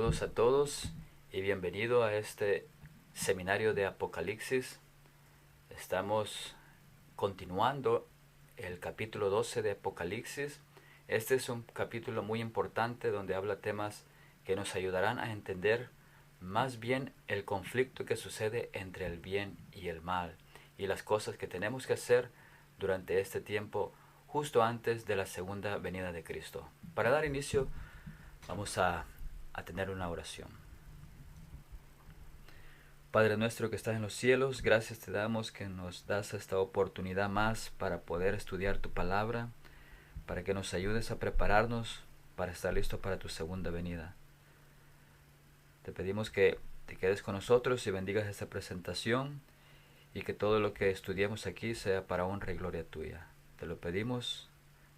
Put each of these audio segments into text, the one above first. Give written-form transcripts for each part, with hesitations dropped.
Saludos a todos y bienvenido a este seminario de Apocalipsis. Estamos continuando el capítulo 12 de Apocalipsis. Este es un capítulo muy importante donde habla temas que nos ayudarán a entender más bien el conflicto que sucede entre el bien y el mal y las cosas que tenemos que hacer durante este tiempo justo antes de la segunda venida de Cristo. Para dar inicio, vamos a tener una oración. Padre nuestro que estás en los cielos, gracias te damos que nos das esta oportunidad más para poder estudiar tu palabra, para que nos ayudes a prepararnos para estar listos para tu segunda venida. Te pedimos que te quedes con nosotros y bendigas esta presentación y que todo lo que estudiemos aquí sea para honra y gloria tuya. Te lo pedimos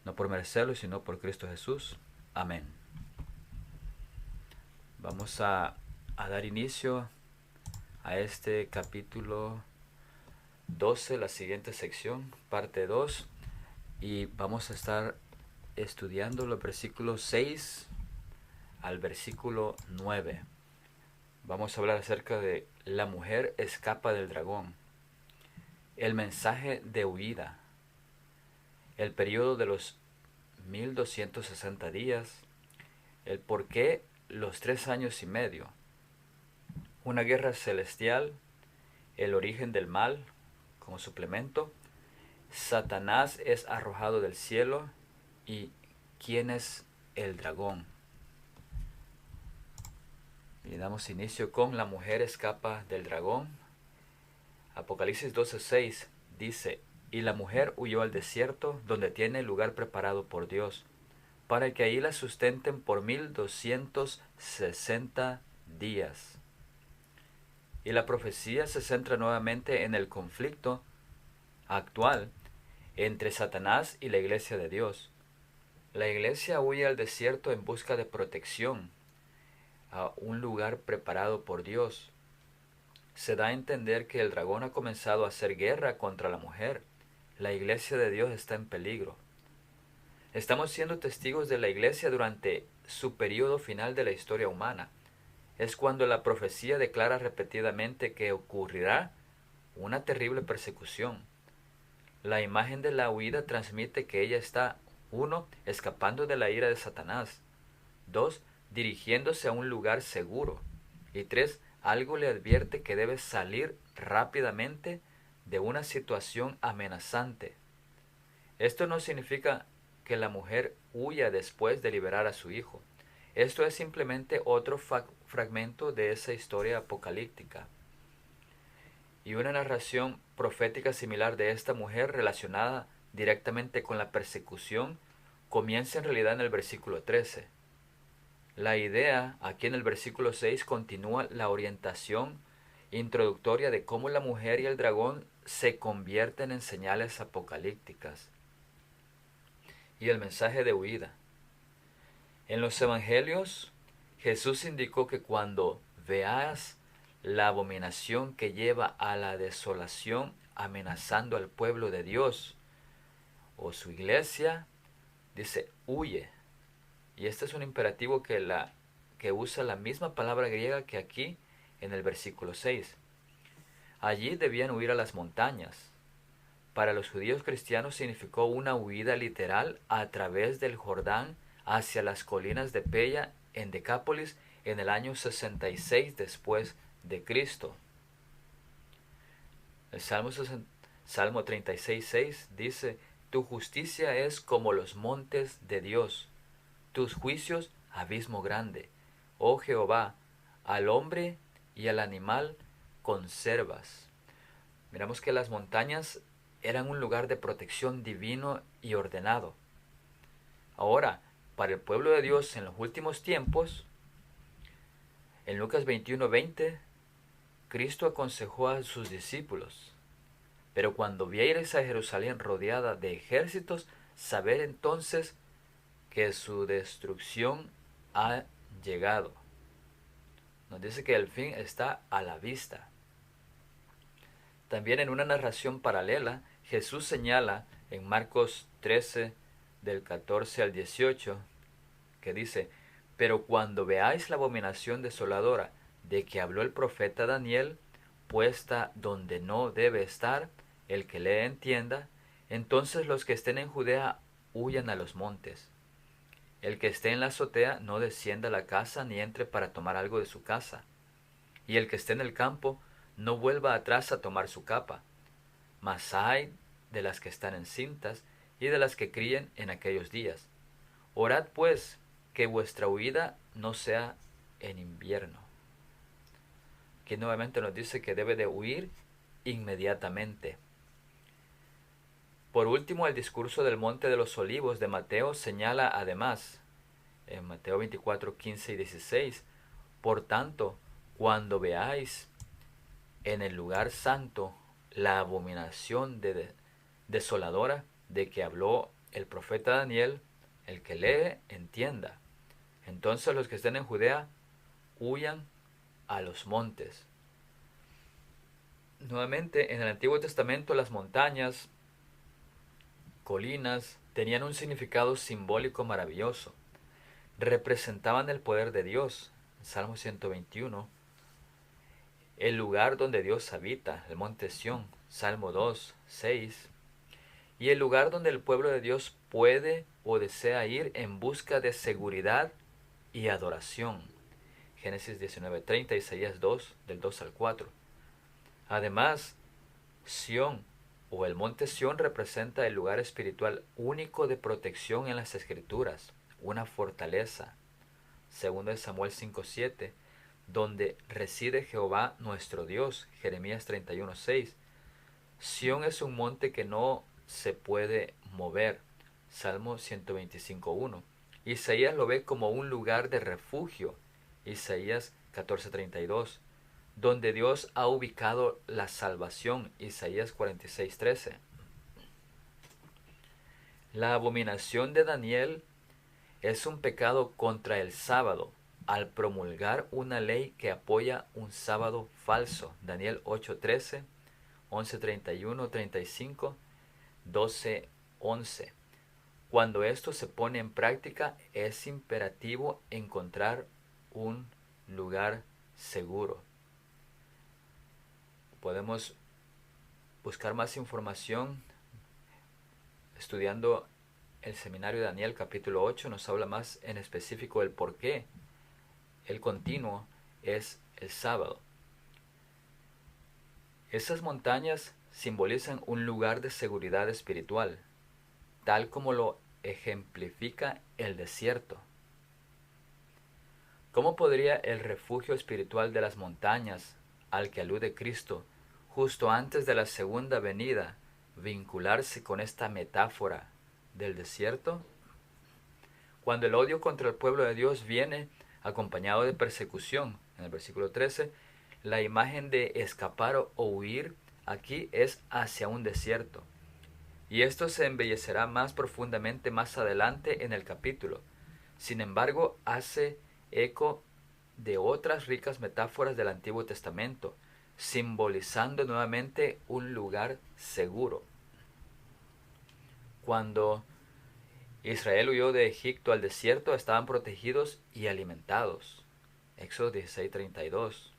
no por merecerlo, sino por Cristo Jesús. Amén. Vamos a dar inicio a este capítulo 12, la siguiente sección, parte 2, y vamos a estar estudiando los versículos 6 al versículo 9. Vamos a hablar acerca de la mujer escapa del dragón, el mensaje de huida, el periodo de los 1260 días, el por qué los 3 años y medio, una guerra celestial, el origen del mal como suplemento, Satanás es arrojado del cielo y quién es el dragón. Y damos inicio con la mujer escapa del dragón. Apocalipsis 12:6 dice: y la mujer huyó al desierto donde tiene lugar preparado por Dios, para que ahí la sustenten por 1260 días. Y la profecía se centra nuevamente en el conflicto actual entre Satanás y la iglesia de Dios. La iglesia huye al desierto en busca de protección, a un lugar preparado por Dios. Se da a entender que el dragón ha comenzado a hacer guerra contra la mujer. La iglesia de Dios está en peligro. Estamos siendo testigos de la iglesia durante su periodo final de la historia humana. Es cuando la profecía declara repetidamente que ocurrirá una terrible persecución. La imagen de la huida transmite que ella está, 1, escapando de la ira de Satanás, 2, dirigiéndose a un lugar seguro, y 3, algo le advierte que debe salir rápidamente de una situación amenazante. Esto no significa que la mujer huya después de liberar a su hijo. Esto es simplemente otro fragmento de esa historia apocalíptica. Y una narración profética similar de esta mujer relacionada directamente con la persecución comienza en realidad en el versículo 13. La idea aquí en el versículo 6 continúa la orientación introductoria de cómo la mujer y el dragón se convierten en señales apocalípticas. Y el mensaje de huida. En los evangelios, Jesús indicó que cuando veas la abominación que lleva a la desolación amenazando al pueblo de Dios o su iglesia, dice, huye. Y este es un imperativo que usa la misma palabra griega que aquí en el versículo 6. Allí debían huir a las montañas. Para los judíos cristianos significó una huida literal a través del Jordán hacia las colinas de Pella en Decápolis en el año 66 después de Cristo. El Salmo 36:6 dice: tu justicia es como los montes de Dios, tus juicios abismo grande. Oh Jehová, al hombre y al animal conservas. Miramos que las montañas eran un lugar de protección divino y ordenado. Ahora, para el pueblo de Dios en los últimos tiempos, en Lucas 21:20, Cristo aconsejó a sus discípulos: pero cuando viereis a Jerusalén rodeada de ejércitos, sabed entonces que su destrucción ha llegado. Nos dice que el fin está a la vista. También en una narración paralela, Jesús señala en Marcos 13, del 14 al 18, que dice: Pero cuando veáis la abominación desoladora de que habló el profeta Daniel, puesta donde no debe estar, el que lee entienda, entonces los que estén en Judea huyan a los montes. El que esté en la azotea no descienda a la casa ni entre para tomar algo de su casa. Y el que esté en el campo no vuelva atrás a tomar su capa. Mas ay de las que están encintas y de las que críen en aquellos días. Orad pues que vuestra huida no sea en invierno. Aquí nuevamente nos dice que debe de huir inmediatamente. Por último, el discurso del Monte de los Olivos de Mateo señala además, en Mateo 24, 15 y 16, por tanto, cuando veáis en el lugar santo la abominación desoladora de que habló el profeta Daniel, el que lee entienda. Entonces los que estén en Judea huyan a los montes. Nuevamente, en el Antiguo Testamento las montañas, colinas, tenían un significado simbólico maravilloso. Representaban el poder de Dios. Salmo 121. El lugar donde Dios habita, el monte Sión. Salmo 2, 6. Y el lugar donde el pueblo de Dios puede o desea ir en busca de seguridad y adoración. Génesis 19:30, Isaías 2, del 2 al 4. Además, Sión o el monte Sión representa el lugar espiritual único de protección en las Escrituras, una fortaleza. Segundo de Samuel 5:7, donde reside Jehová nuestro Dios. Jeremías 31:6. Sión es un monte que no se puede mover. Salmo 125:1. Isaías lo ve como un lugar de refugio. Isaías 14:32. Donde Dios ha ubicado la salvación. Isaías 46:13. La abominación de Daniel es un pecado contra el sábado al promulgar una ley que apoya un sábado falso. Daniel 8:13, 11:31, 35, 12:11. Cuando esto se pone en práctica, es imperativo encontrar un lugar seguro. Podemos buscar más información estudiando el seminario de Daniel capítulo 8. Nos habla más en específico del por qué el continuo es el sábado. Esas montañas simbolizan un lugar de seguridad espiritual, tal como lo ejemplifica el desierto. ¿Cómo podría el refugio espiritual de las montañas al que alude Cristo justo antes de la segunda venida vincularse con esta metáfora del desierto? Cuando el odio contra el pueblo de Dios viene acompañado de persecución, en el versículo 13, la imagen de escapar o huir aquí es hacia un desierto. Y esto se embellecerá más profundamente más adelante en el capítulo. Sin embargo, hace eco de otras ricas metáforas del Antiguo Testamento, simbolizando nuevamente un lugar seguro. Cuando Israel huyó de Egipto al desierto, estaban protegidos y alimentados. Éxodo 16:32.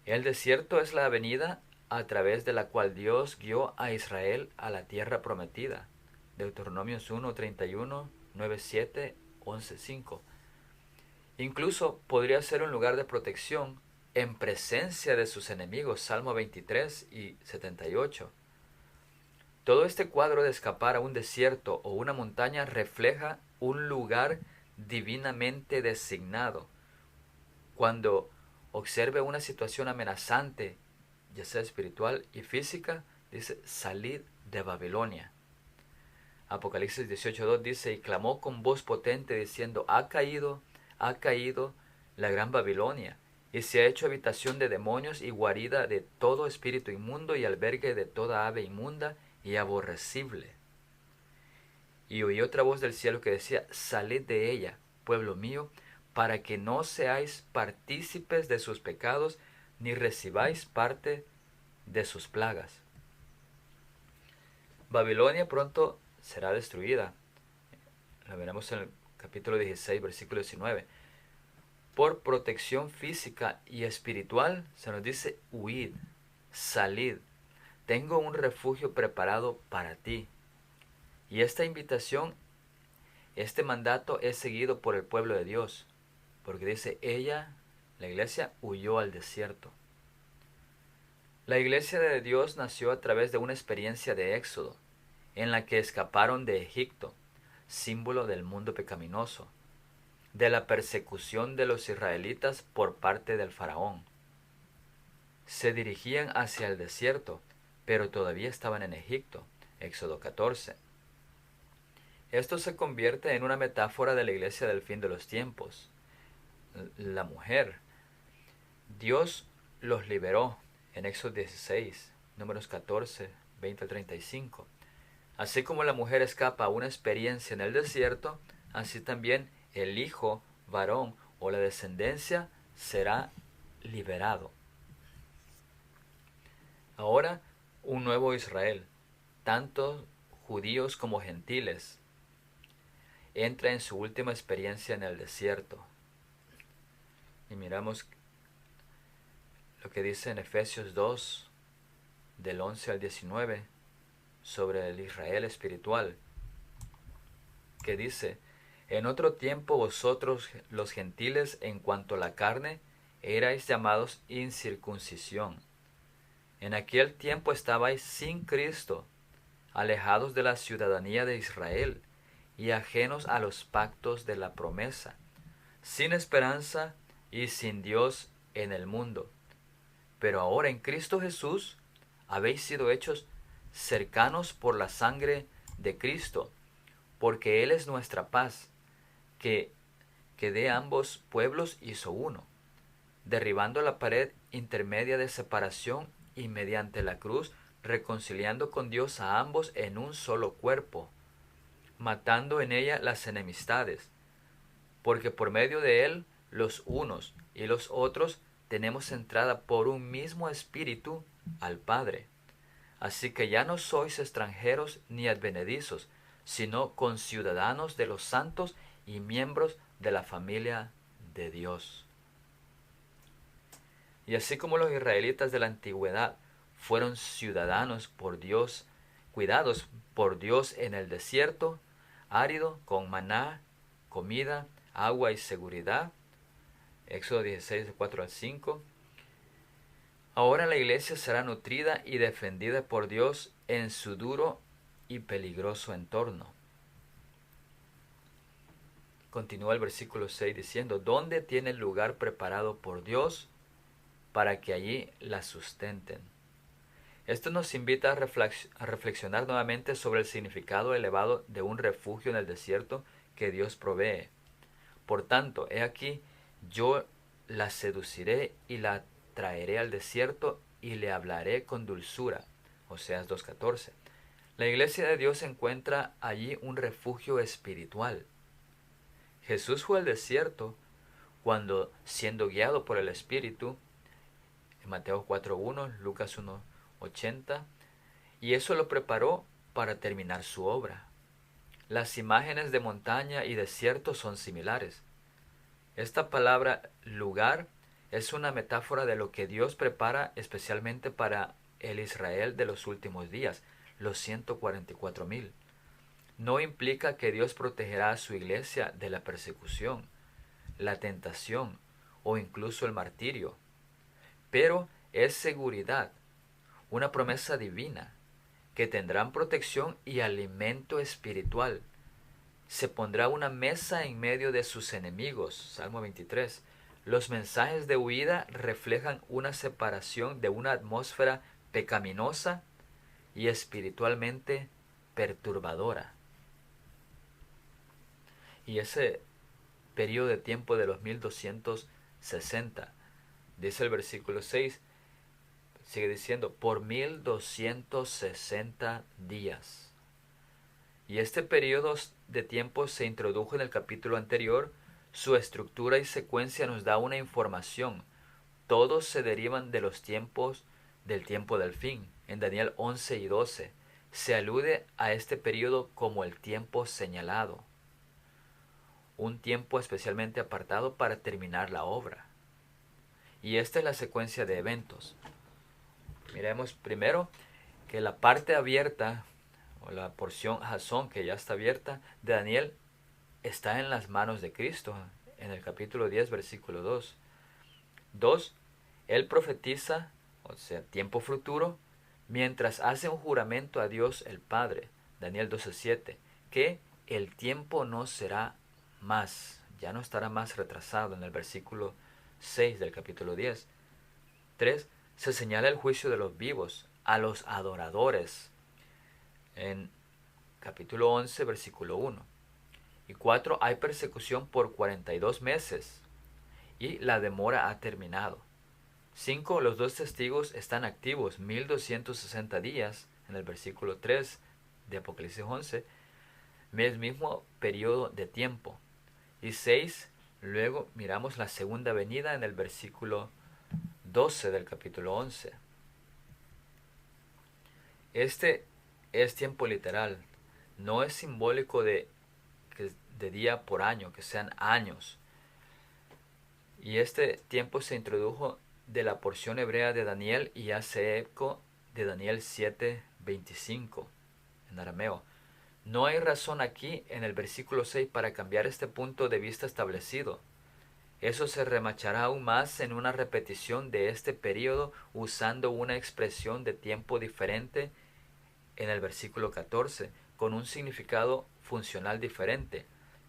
El desierto es la avenida a través de la cual Dios guió a Israel a la tierra prometida. Deuteronomios 1:31, 9:7, 11:5. Incluso podría ser un lugar de protección en presencia de sus enemigos. Salmo 23 y 78. Todo este cuadro de escapar a un desierto o una montaña refleja un lugar divinamente designado. Cuando observe una situación amenazante, ya sea espiritual y física, dice, salid de Babilonia. Apocalipsis 18:2 dice, y clamó con voz potente diciendo, ha caído la gran Babilonia, y se ha hecho habitación de demonios y guarida de todo espíritu inmundo y albergue de toda ave inmunda y aborrecible. Y oí otra voz del cielo que decía, salid de ella, pueblo mío, para que no seáis partícipes de sus pecados, ni recibáis parte de sus plagas. Babilonia pronto será destruida. Lo veremos en el capítulo 16, versículo 19. Por protección física y espiritual se nos dice huid, salid. Tengo un refugio preparado para ti. Y esta invitación, este mandato es seguido por el pueblo de Dios, porque dice, ella, la iglesia, huyó al desierto. La iglesia de Dios nació a través de una experiencia de éxodo, en la que escaparon de Egipto, símbolo del mundo pecaminoso, de la persecución de los israelitas por parte del faraón. Se dirigían hacia el desierto, pero todavía estaban en Egipto. Éxodo 14. Esto se convierte en una metáfora de la iglesia del fin de los tiempos. La mujer. Dios los liberó en Éxodo 16, números 14, 20 al 35. Así como la mujer escapa a una experiencia en el desierto, así también el hijo varón o la descendencia será liberado. Ahora, un nuevo Israel, tanto judíos como gentiles, entra en su última experiencia en el desierto. Y miramos lo que dice en Efesios 2, del 11 al 19, sobre el Israel espiritual, que dice, en otro tiempo vosotros los gentiles en cuanto a la carne erais llamados incircuncisión. En aquel tiempo estabais sin Cristo, alejados de la ciudadanía de Israel y ajenos a los pactos de la promesa, sin esperanza y sin Dios en el mundo. Pero ahora en Cristo Jesús habéis sido hechos cercanos por la sangre de Cristo, porque Él es nuestra paz, que de ambos pueblos hizo uno, derribando la pared intermedia de separación y mediante la cruz reconciliando con Dios a ambos en un solo cuerpo, matando en ella las enemistades, porque por medio de Él los unos y los otros tenemos entrada por un mismo espíritu al Padre. Así que ya no sois extranjeros ni advenedizos, sino conciudadanos de los santos y miembros de la familia de Dios. Y así como los israelitas de la antigüedad fueron ciudadanos por Dios, cuidados por Dios en el desierto, árido, con maná, comida, agua y seguridad, Éxodo 16, de 4 al 5, ahora la iglesia será nutrida y defendida por Dios en su duro y peligroso entorno. Continúa el versículo 6 diciendo, ¿dónde tiene el lugar preparado por Dios para que allí la sustenten? Esto nos invita a reflexionar nuevamente sobre el significado elevado de un refugio en el desierto que Dios provee. Por tanto, he aquí, yo la seduciré y la traeré al desierto y le hablaré con dulzura. Oseas 2:14. La iglesia de Dios encuentra allí un refugio espiritual. Jesús fue al desierto cuando, siendo guiado por el Espíritu, en Mateo 4:1, Lucas 1:80, y eso lo preparó para terminar su obra. Las imágenes de montaña y desierto son similares. Esta palabra lugar es una metáfora de lo que Dios prepara especialmente para el Israel de los últimos días, los 144,000. No implica que Dios protegerá a su iglesia de la persecución, la tentación o incluso el martirio, pero es seguridad, una promesa divina, que tendrán protección y alimento espiritual. Se pondrá una mesa en medio de sus enemigos. Salmo 23. Los mensajes de huida reflejan una separación de una atmósfera pecaminosa y espiritualmente perturbadora. Y ese periodo de tiempo de los 1260, dice el versículo 6, sigue diciendo, por 1260 días. Y este periodo de tiempo se introdujo en el capítulo anterior. Su estructura y secuencia nos da una información. Todos se derivan de los tiempos del tiempo del fin. En Daniel 11 y 12 se alude a este periodo como el tiempo señalado. un tiempo especialmente apartado para terminar la obra. Y esta es la secuencia de eventos. Miremos primero que la parte abierta, o la porción Jasón que ya está abierta, de Daniel está en las manos de Cristo, en el capítulo 10, versículo 2. 2. Él profetiza, o sea, tiempo futuro, mientras hace un juramento a Dios el Padre, Daniel 12:7, que el tiempo no será más, ya no estará más retrasado, en el versículo 6 del capítulo 10. 3. Se señala el juicio de los vivos a los adoradores, en capítulo 11, versículo 1. Y 4. Hay persecución por 42 meses y la demora ha terminado. 5. Los dos testigos están activos 1260 días, en el versículo 3 de Apocalipsis 11, el mismo periodo de tiempo. Y 6. Luego miramos la segunda venida en el versículo 12 del capítulo 11. Este es tiempo literal, no es simbólico de día por año, que sean años. Y este tiempo se introdujo de la porción hebrea de Daniel y hace eco de Daniel 7:25 en arameo. No hay razón aquí en el versículo 6 para cambiar este punto de vista establecido. Eso se remachará aún más en una repetición de este periodo usando una expresión de tiempo diferente en el versículo 14, con un significado funcional diferente,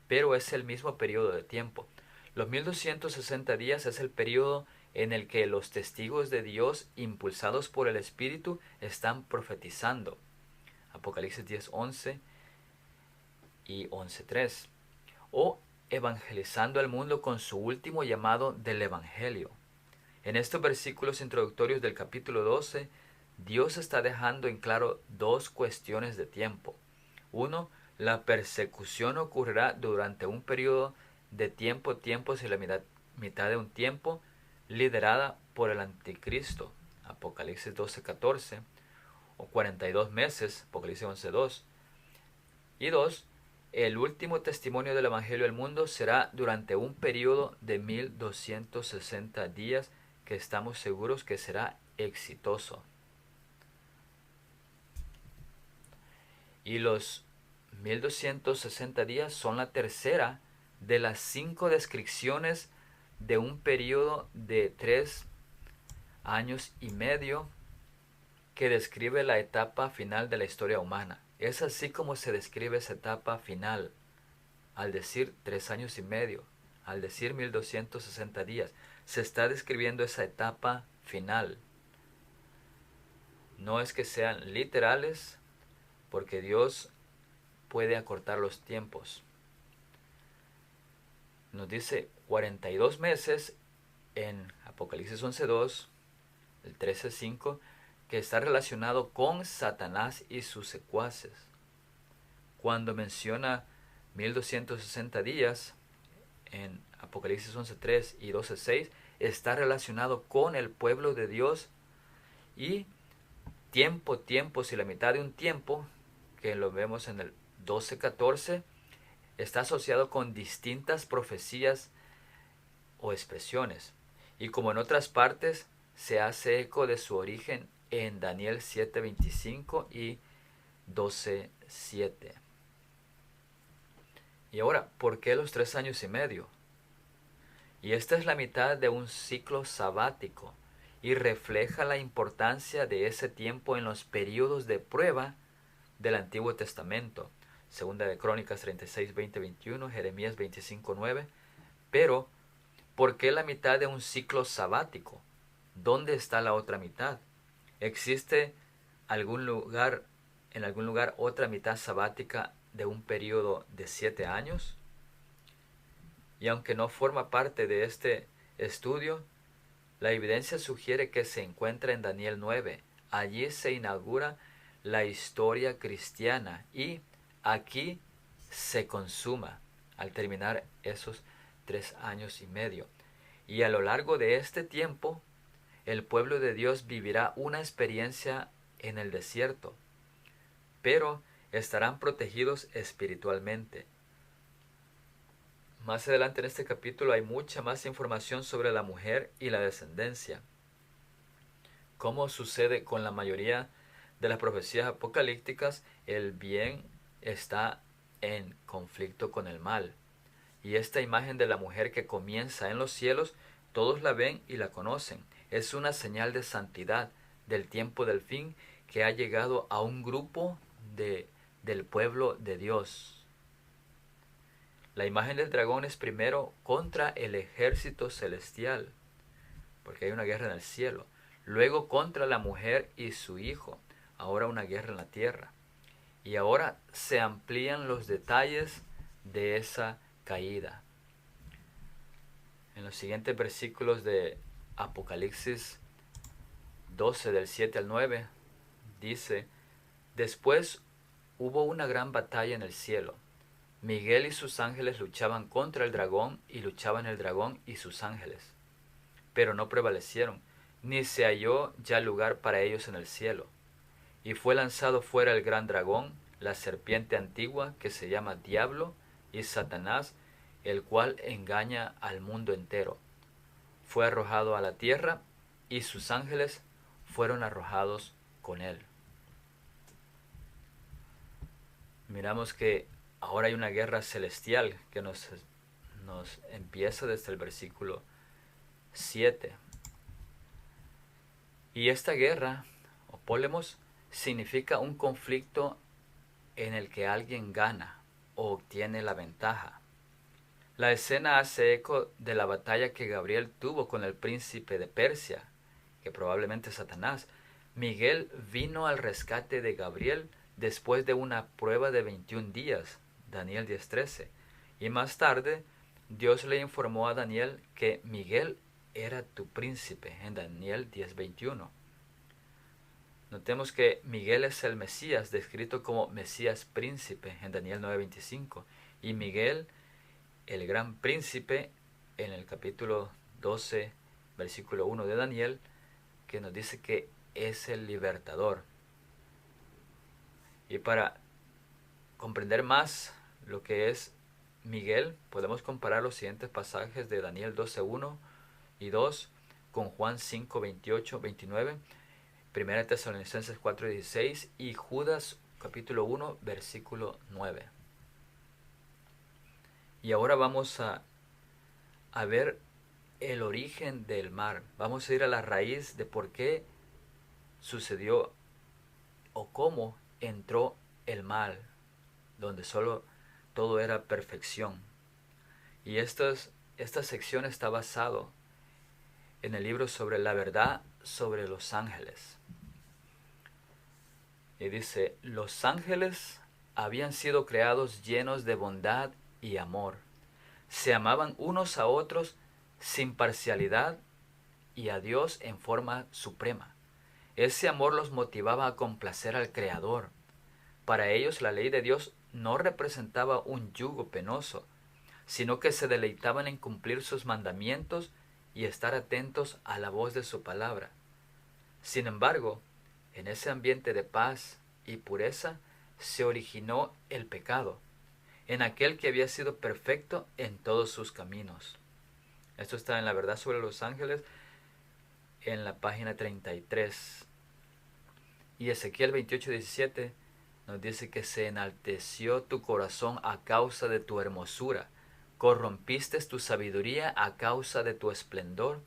pero es el mismo periodo de tiempo. Los 1260 días es el periodo en el que los testigos de Dios, impulsados por el Espíritu, están profetizando. Apocalipsis 10:11 y 11:3. O evangelizando al mundo con su último llamado del Evangelio. En estos versículos introductorios del capítulo 12, Dios está dejando en claro dos cuestiones de tiempo. Uno, la persecución ocurrirá durante un periodo de tiempos y la mitad de un tiempo, liderada por el anticristo, Apocalipsis 12:14, o 42 meses, Apocalipsis 11:2. Y dos, el último testimonio del Evangelio al mundo será durante un periodo de 1260 días que estamos seguros que será exitoso. Y los 1260 días son la tercera de las 5 descripciones de un periodo de 3 años y medio que describe la etapa final de la historia humana. Es así como se describe esa etapa final, al decir 3 años y medio, al decir 1260 días. Se está describiendo esa etapa final. No es que sean literales, porque Dios puede acortar los tiempos. Nos dice 42 meses en Apocalipsis 11:2, el 13:5, que está relacionado con Satanás y sus secuaces. Cuando menciona 1260 días en Apocalipsis 11:3 y 12:6, está relacionado con el pueblo de Dios. Y tiempos y la mitad de un tiempo, que lo vemos en el 12:14, está asociado con distintas profecías o expresiones. Y como en otras partes, se hace eco de su origen en Daniel 7:25 y 12:7. Y ahora, ¿por qué los 3 años y medio? Y esta es la mitad de un ciclo sabático y refleja la importancia de ese tiempo en los periodos de prueba del Antiguo Testamento. Segunda de Crónicas 36, 20, 21, Jeremías 25, 9. Pero, ¿por qué la mitad de un ciclo sabático? ¿Dónde está la otra mitad? ¿Existe en algún lugar otra mitad sabática de un periodo de 7 años? Y aunque no forma parte de este estudio, la evidencia sugiere que se encuentra en Daniel 9. Allí se inaugura la historia cristiana y aquí se consuma al terminar esos 3 años y medio. Y a lo largo de este tiempo, el pueblo de Dios vivirá una experiencia en el desierto, pero estarán protegidos espiritualmente. Más adelante en este capítulo hay mucha más información sobre la mujer y la descendencia. Como sucede con la mayoría de las profecías apocalípticas, el bien está en conflicto con el mal. Y esta imagen de la mujer que comienza en los cielos, todos la ven y la conocen. Es una señal de santidad del tiempo del fin que ha llegado a un grupo del pueblo de Dios. La imagen del dragón es primero contra el ejército celestial, porque hay una guerra en el cielo. Luego contra la mujer y su hijo, ahora una guerra en la tierra. Y ahora se amplían los detalles de esa caída. En los siguientes versículos de Apocalipsis 12 del 7 al 9 dice: Después hubo una gran batalla en el cielo. Miguel y sus ángeles luchaban contra el dragón, y luchaban el dragón y sus ángeles. Pero no prevalecieron, ni se halló ya lugar para ellos en el cielo. Y fue lanzado fuera el gran dragón, la serpiente antigua, que se llama Diablo y Satanás, el cual engaña al mundo entero. Fue arrojado a la tierra, y sus ángeles fueron arrojados con él. Miramos que ahora hay una guerra celestial que nos empieza desde el versículo 7. Y esta guerra, o polemos, significa un conflicto en el que alguien gana o obtiene la ventaja. La escena hace eco de la batalla que Gabriel tuvo con el príncipe de Persia, que probablemente es Satanás. Miguel vino al rescate de Gabriel después de una prueba de 21 días, Daniel 10:13, y más tarde Dios le informó a Daniel que Miguel era tu príncipe, en Daniel 10:21. Notemos que Miguel es el Mesías, descrito como Mesías príncipe en Daniel 9:25, y Miguel, el gran príncipe, en el capítulo 12, versículo 1 de Daniel, que nos dice que es el libertador. Y para comprender más lo que es Miguel, podemos comparar los siguientes pasajes de Daniel 12:1 y 2 con Juan 5:28, 29, 1 Tesalonicenses 4:16 y Judas capítulo 1, versículo 9. Y ahora vamos a ver el origen del mal. Vamos a ir a la raíz de por qué sucedió o cómo entró el mal, donde solo todo era perfección. Y esta sección está basado en el libro sobre la verdad sobre los ángeles. Y dice: los ángeles habían sido creados llenos de bondad y amor. Se amaban unos a otros sin parcialidad y a Dios en forma suprema. Ese amor los motivaba a complacer al Creador. Para ellos la ley de Dios no representaba un yugo penoso, sino que se deleitaban en cumplir sus mandamientos y estar atentos a la voz de su palabra. Sin embargo, en ese ambiente de paz y pureza se originó el pecado, en aquel que había sido perfecto en todos sus caminos. Esto está en la verdad sobre los ángeles, en la página 33. Y Ezequiel 28:17 nos dice que se enalteció tu corazón a causa de tu hermosura, corrompiste tu sabiduría a causa de tu esplendor.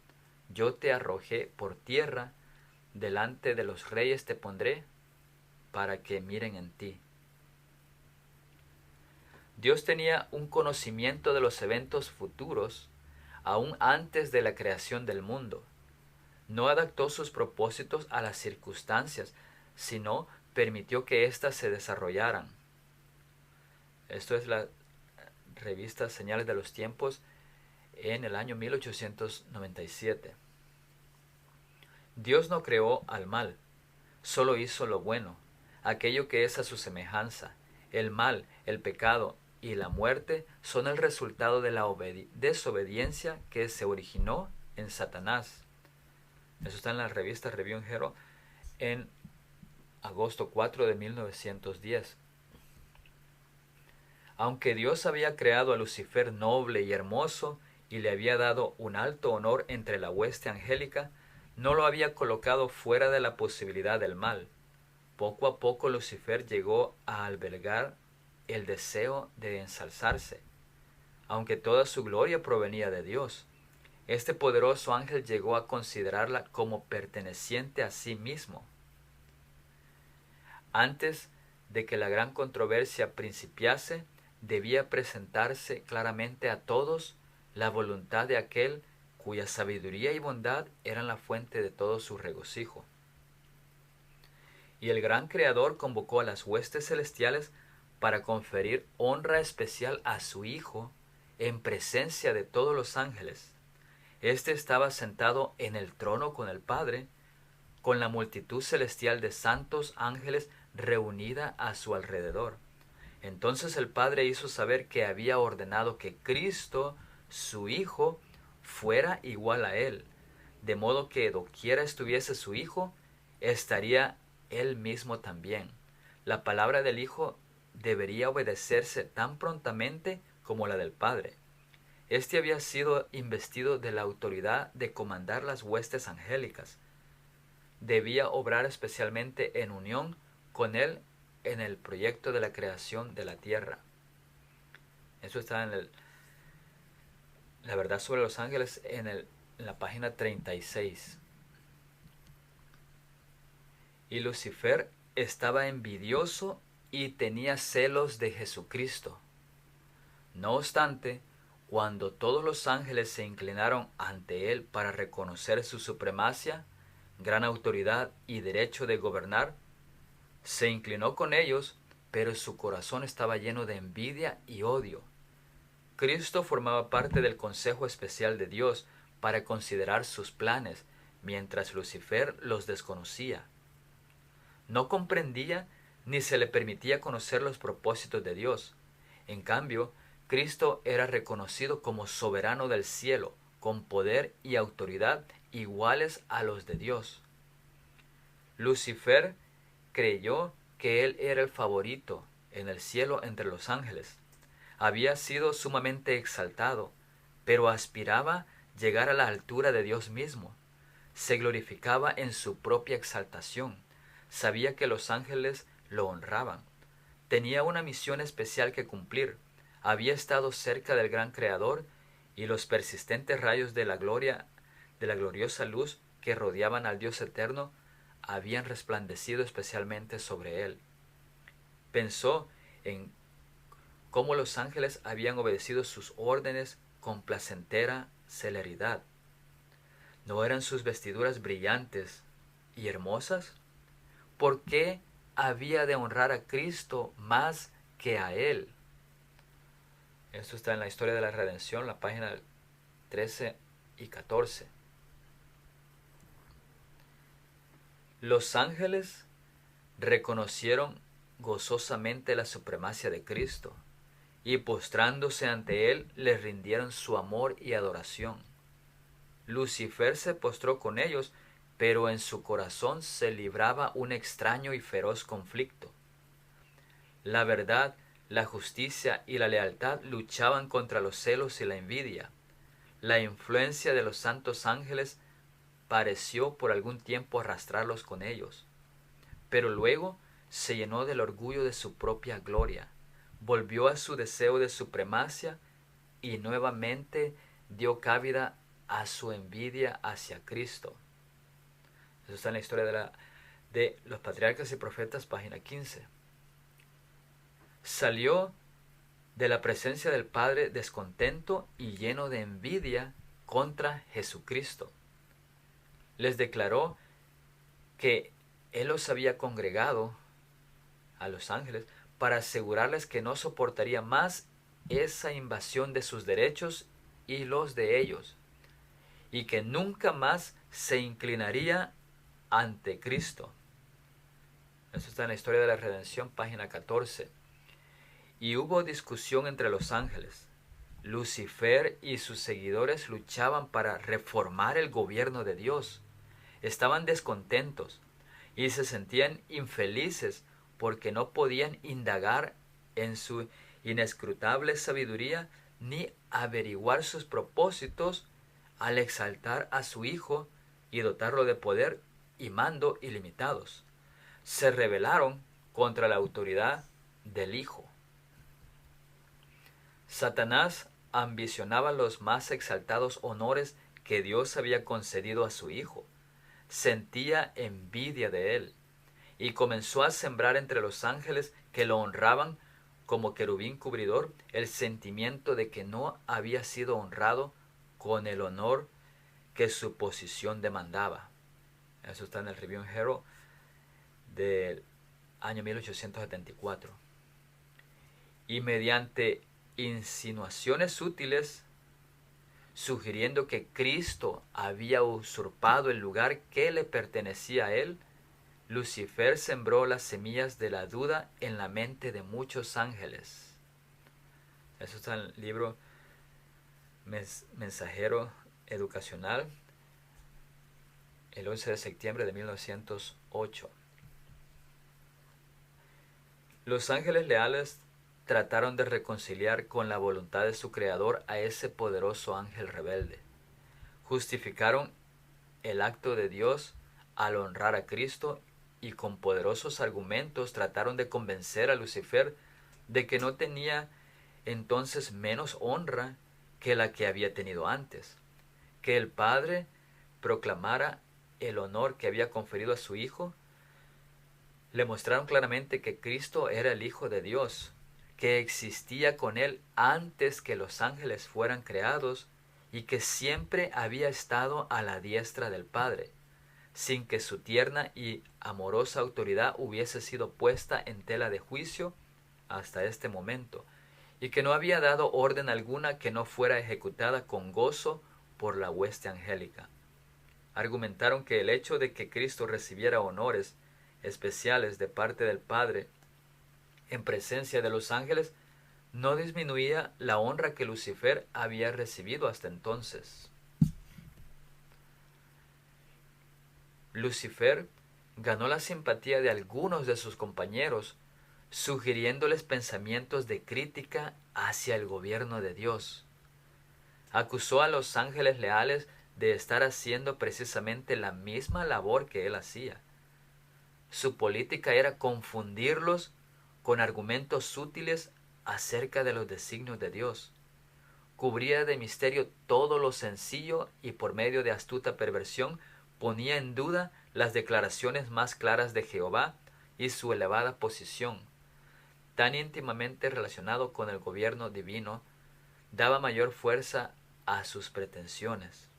Yo te arrojé por tierra, delante de los reyes te pondré, para que miren en ti. Dios tenía un conocimiento de los eventos futuros aún antes de la creación del mundo. No adaptó sus propósitos a las circunstancias, sino permitió que éstas se desarrollaran. Esto es la revista Señales de los Tiempos en el año 1897. Dios no creó al mal, solo hizo lo bueno, aquello que es a su semejanza. El mal, el pecado y la muerte son el resultado de la desobediencia que se originó en Satanás. Eso está en la revista Review and Herald en agosto 4 de 1910. Aunque Dios había creado a Lucifer noble y hermoso y le había dado un alto honor entre la hueste angélica, no lo había colocado fuera de la posibilidad del mal. Poco a poco Lucifer llegó a albergar el deseo de ensalzarse. Aunque toda su gloria provenía de Dios, este poderoso ángel llegó a considerarla como perteneciente a sí mismo. Antes de que la gran controversia principiase, debía presentarse claramente a todos la voluntad de aquel cuya sabiduría y bondad eran la fuente de todo su regocijo. Y el gran Creador convocó a las huestes celestiales para conferir honra especial a su Hijo en presencia de todos los ángeles. Este estaba sentado en el trono con el Padre, con la multitud celestial de santos ángeles reunida a su alrededor. Entonces el Padre hizo saber que había ordenado que Cristo, su Hijo, fuera igual a Él, de modo que doquiera estuviese su Hijo, estaría Él mismo también. La palabra del Hijo debería obedecerse tan prontamente como la del Padre. Este había sido investido de la autoridad de comandar las huestes angélicas. Debía obrar especialmente en unión con Él en el proyecto de la creación de la tierra. Eso está en la verdad sobre los ángeles en la página 36. Y Lucifer estaba envidioso y tenía celos de Jesucristo. No obstante, cuando todos los ángeles se inclinaron ante él para reconocer su supremacia, gran autoridad y derecho de gobernar, se inclinó con ellos, pero su corazón estaba lleno de envidia y odio. Cristo formaba parte del consejo especial de Dios para considerar sus planes, mientras Lucifer los desconocía. No comprendía ni se le permitía conocer los propósitos de Dios. En cambio, Cristo era reconocido como soberano del cielo, con poder y autoridad iguales a los de Dios. Lucifer creyó que él era el favorito en el cielo entre los ángeles. Había sido sumamente exaltado, pero aspiraba llegar a la altura de Dios mismo. Se glorificaba en su propia exaltación. Sabía que los ángeles lo honraban. Tenía una misión especial que cumplir. Había estado cerca del gran Creador y los persistentes rayos de la gloriosa luz que rodeaban al Dios eterno habían resplandecido especialmente sobre él. Pensó en cómo los ángeles habían obedecido sus órdenes con placentera celeridad. ¿No eran sus vestiduras brillantes y hermosas? ¿Por qué había de honrar a Cristo más que a Él? Esto está en la historia de la redención, la página 13 y 14. Los ángeles reconocieron gozosamente la supremacia de Cristo y postrándose ante Él le rindieron su amor y adoración. Lucifer se postró con ellos, pero en su corazón se libraba un extraño y feroz conflicto. La verdad, la justicia y la lealtad luchaban contra los celos y la envidia. La influencia de los santos ángeles pareció por algún tiempo arrastrarlos con ellos, pero luego se llenó del orgullo de su propia gloria, volvió a su deseo de supremacia y nuevamente dio cabida a su envidia hacia Cristo. Eso está en la historia de los patriarcas y profetas, página 15. Salió de la presencia del Padre descontento y lleno de envidia contra Jesucristo. Les declaró que Él los había congregado a los ángeles para asegurarles que no soportaría más esa invasión de sus derechos y los de ellos, y que nunca más se inclinaría ante Cristo. Eso está en la historia de la redención, página 14. Y hubo discusión entre los ángeles. Lucifer y sus seguidores luchaban para reformar el gobierno de Dios. Estaban descontentos y se sentían infelices porque no podían indagar en su inescrutable sabiduría, ni averiguar sus propósitos al exaltar a su Hijo y dotarlo de poder y mando ilimitados. Se rebelaron contra la autoridad del Hijo. Satanás ambicionaba los más exaltados honores que Dios había concedido a su Hijo. Sentía envidia de él y comenzó a sembrar entre los ángeles que lo honraban como querubín cubridor el sentimiento de que no había sido honrado con el honor que su posición demandaba. Eso está en el Review and Herald del año 1874. Y mediante insinuaciones útiles, sugiriendo que Cristo había usurpado el lugar que le pertenecía a él, Lucifer sembró las semillas de la duda en la mente de muchos ángeles. Eso está en el libro Mensajero Educacional, el 11 de septiembre de 1908. Los ángeles leales trataron de reconciliar con la voluntad de su creador a ese poderoso ángel rebelde. Justificaron el acto de Dios al honrar a Cristo y con poderosos argumentos trataron de convencer a Lucifer de que no tenía entonces menos honra que la que había tenido antes, que el Padre proclamara el honor que había conferido a su Hijo. Le mostraron claramente que Cristo era el Hijo de Dios, que existía con él antes que los ángeles fueran creados y que siempre había estado a la diestra del Padre, sin que su tierna y amorosa autoridad hubiese sido puesta en tela de juicio hasta este momento, y que no había dado orden alguna que no fuera ejecutada con gozo por la hueste angélica. Argumentaron que el hecho de que Cristo recibiera honores especiales de parte del Padre en presencia de los ángeles no disminuía la honra que Lucifer había recibido hasta entonces. Lucifer ganó la simpatía de algunos de sus compañeros, sugiriéndoles pensamientos de crítica hacia el gobierno de Dios. Acusó a los ángeles leales de estar haciendo precisamente la misma labor que él hacía. Su política era confundirlos con argumentos sutiles acerca de los designios de Dios. Cubría de misterio todo lo sencillo y por medio de astuta perversión ponía en duda las declaraciones más claras de Jehová y su elevada posición. Tan íntimamente relacionado con el gobierno divino, daba mayor fuerza a sus pretensiones.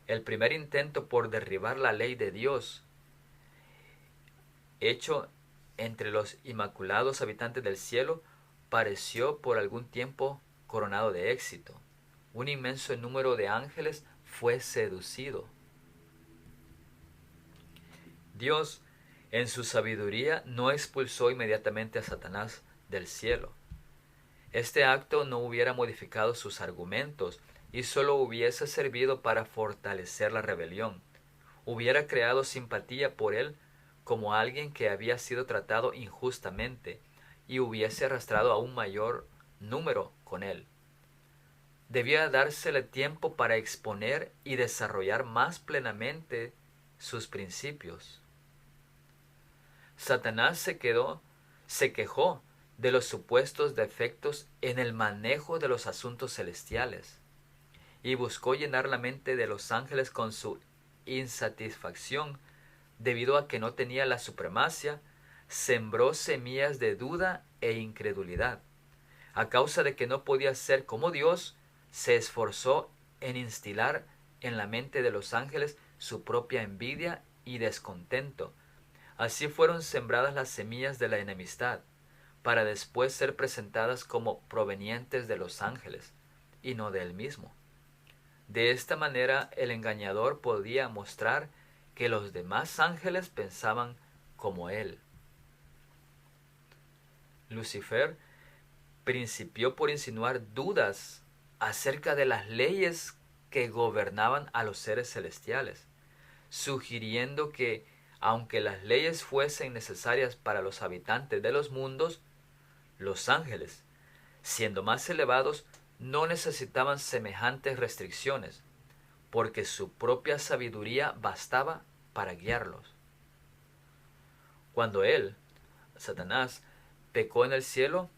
El primer intento por derribar la ley de Dios, hecho entre los inmaculados habitantes del cielo, pareció por algún tiempo coronado de éxito. Un inmenso número de ángeles fue seducido. Dios, en su sabiduría, no expulsó inmediatamente a Satanás del cielo. Este acto no hubiera modificado sus argumentos y solo hubiese servido para fortalecer la rebelión. Hubiera creado simpatía por él como alguien que había sido tratado injustamente y hubiese arrastrado a un mayor número con él. Debía dársele tiempo para exponer y desarrollar más plenamente sus principios. Satanás se quejó de los supuestos defectos en el manejo de los asuntos celestiales y buscó llenar la mente de los ángeles con su insatisfacción debido a que no tenía la supremacia. Sembró semillas de duda e incredulidad. A causa de que no podía ser como Dios, se esforzó en instilar en la mente de los ángeles su propia envidia y descontento. Así fueron sembradas las semillas de la enemistad, para después ser presentadas como provenientes de los ángeles, y no de él mismo. De esta manera el engañador podía mostrar que los demás ángeles pensaban como él. Lucifer principió por insinuar dudas acerca de las leyes que gobernaban a los seres celestiales, sugiriendo que, aunque las leyes fuesen necesarias para los habitantes de los mundos, Los ángeles, siendo más elevados, no necesitaban semejantes restricciones, porque su propia sabiduría bastaba para guiarlos. Cuando él, Satanás, pecó en el cielo,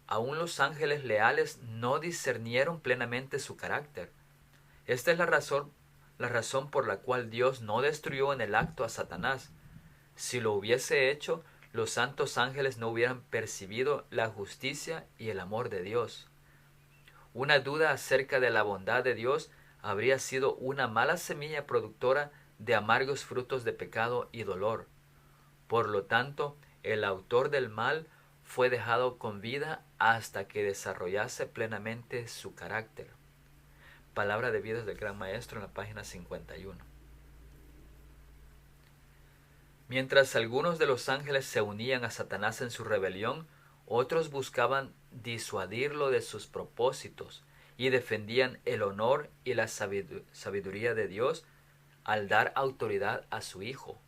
aún los ángeles leales no discernieron plenamente su carácter. Esta es la razón por la cual Dios no destruyó en el acto a Satanás. Si lo hubiese hecho, los santos ángeles no hubieran percibido la justicia y el amor de Dios. Una duda acerca de la bondad de Dios habría sido una mala semilla productora de amargos frutos de pecado y dolor. Por lo tanto, el autor del mal fue dejado con vida hasta que desarrollase plenamente su carácter. Palabra de vida del Gran Maestro en la página 51. Mientras algunos de los ángeles se unían a Satanás en su rebelión, otros buscaban disuadirlo de sus propósitos y defendían el honor y la sabiduría de Dios al dar autoridad a su Hijo.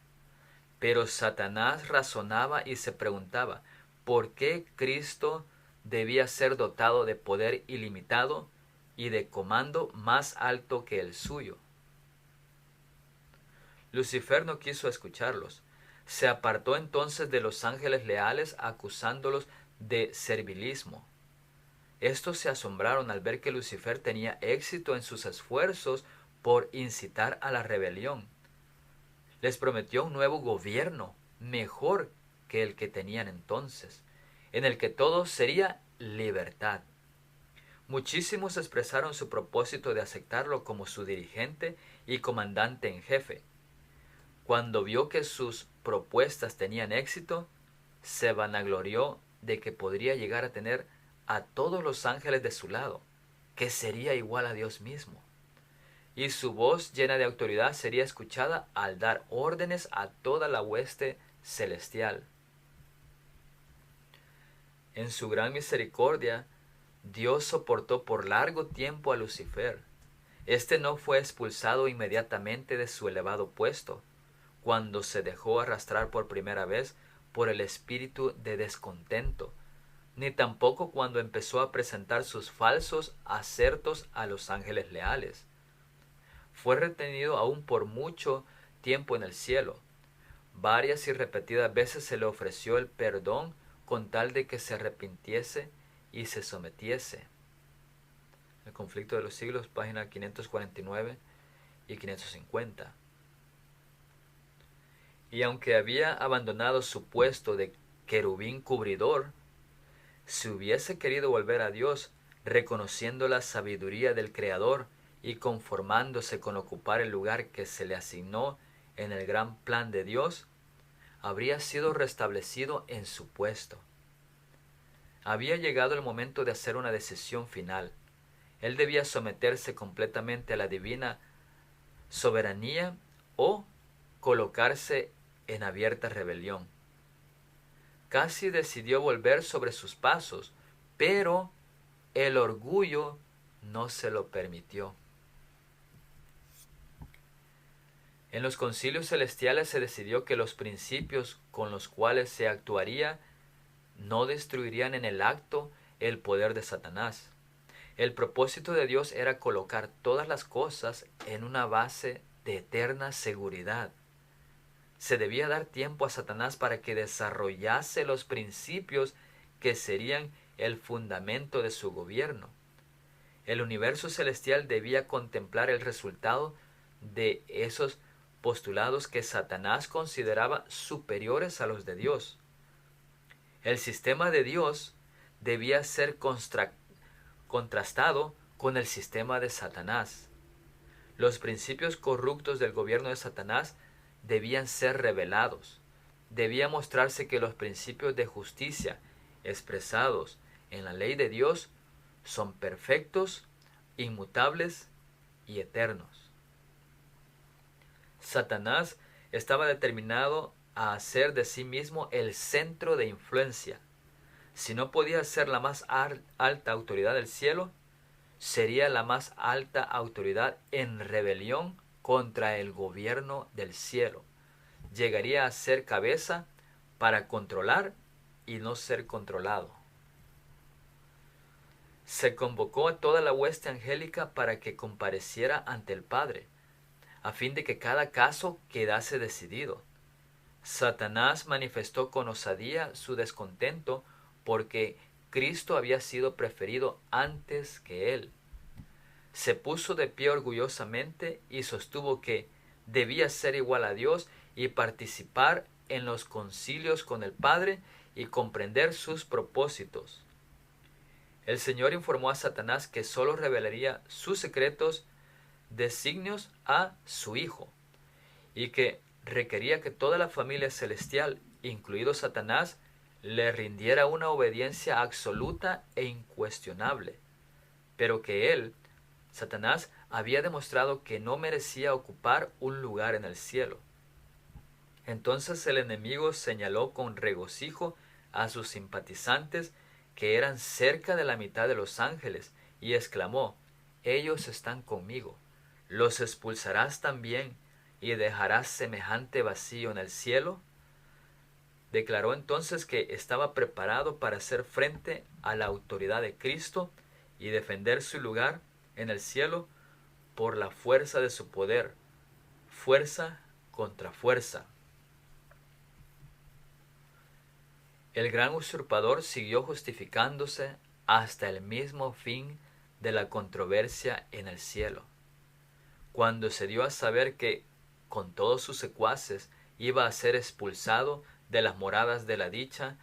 Pero Satanás razonaba y se preguntaba, ¿por qué Cristo debía ser dotado de poder ilimitado y de comando más alto que el suyo? Lucifer no quiso escucharlos. Se apartó entonces de los ángeles leales acusándolos de servilismo. Estos se asombraron al ver que Lucifer tenía éxito en sus esfuerzos por incitar a la rebelión. Les prometió un nuevo gobierno, mejor que el que tenían entonces, en el que todo sería libertad. Muchísimos expresaron su propósito de aceptarlo como su dirigente y comandante en jefe. Cuando vio que sus propuestas tenían éxito, se vanaglorió de que podría llegar a tener a todos los ángeles de su lado, que sería igual a Dios mismo. Y su voz llena de autoridad sería escuchada al dar órdenes a toda la hueste celestial. En su gran misericordia, Dios soportó por largo tiempo a Lucifer. Este no fue expulsado inmediatamente de su elevado puesto, cuando se dejó arrastrar por primera vez por el espíritu de descontento, ni tampoco cuando empezó a presentar sus falsos acertos a los ángeles leales. Fue retenido aún por mucho tiempo en el cielo. Varias y repetidas veces se le ofreció el perdón con tal de que se arrepintiese y se sometiese. El conflicto de los siglos, página 549 y 550. Y aunque había abandonado su puesto de querubín cubridor, si hubiese querido volver a Dios, reconociendo la sabiduría del Creador y conformándose con ocupar el lugar que se le asignó en el gran plan de Dios, habría sido restablecido en su puesto. Había llegado el momento de hacer una decisión final. Él debía someterse completamente a la divina soberanía o colocarse en abierta rebelión. Casi decidió volver sobre sus pasos, pero el orgullo no se lo permitió. En los concilios celestiales se decidió que los principios con los cuales se actuaría no destruirían en el acto el poder de Satanás. El propósito de Dios era colocar todas las cosas en una base de eterna seguridad. Se debía dar tiempo a Satanás para que desarrollase los principios que serían el fundamento de su gobierno. El universo celestial debía contemplar el resultado de esos postulados que Satanás consideraba superiores a los de Dios. El sistema de Dios debía ser contrastado con el sistema de Satanás. Los principios corruptos del gobierno de Satanás debían ser revelados. Debía mostrarse que los principios de justicia expresados en la ley de Dios son perfectos, inmutables y eternos. Satanás estaba determinado a hacer de sí mismo el centro de influencia. Si no podía ser la más alta autoridad del cielo, sería la más alta autoridad en rebelión contra el gobierno del cielo. Llegaría a ser cabeza para controlar y no ser controlado. Se convocó a toda la hueste angélica para que compareciera ante el Padre, a fin de que cada caso quedase decidido. Satanás manifestó con osadía su descontento porque Cristo había sido preferido antes que él. Se puso de pie orgullosamente y sostuvo que debía ser igual a Dios y participar en los concilios con el Padre y comprender sus propósitos. El Señor informó a Satanás que sólo revelaría sus secretos designios a su Hijo, y que requería que toda la familia celestial, incluido Satanás, le rindiera una obediencia absoluta e incuestionable, pero que él, Satanás, había demostrado que no merecía ocupar un lugar en el cielo. Entonces el enemigo señaló con regocijo a sus simpatizantes, que eran cerca de la mitad de los ángeles, y exclamó: ellos están conmigo. ¿Los expulsarás también y dejarás semejante vacío en el cielo? Declaró entonces que estaba preparado para hacer frente a la autoridad de Cristo y defender su lugar en el cielo por la fuerza de su poder, fuerza contra fuerza. El gran usurpador siguió justificándose hasta el mismo fin de la controversia en el cielo. Cuando se dio a saber que, con todos sus secuaces, iba a ser expulsado de las moradas de la dicha,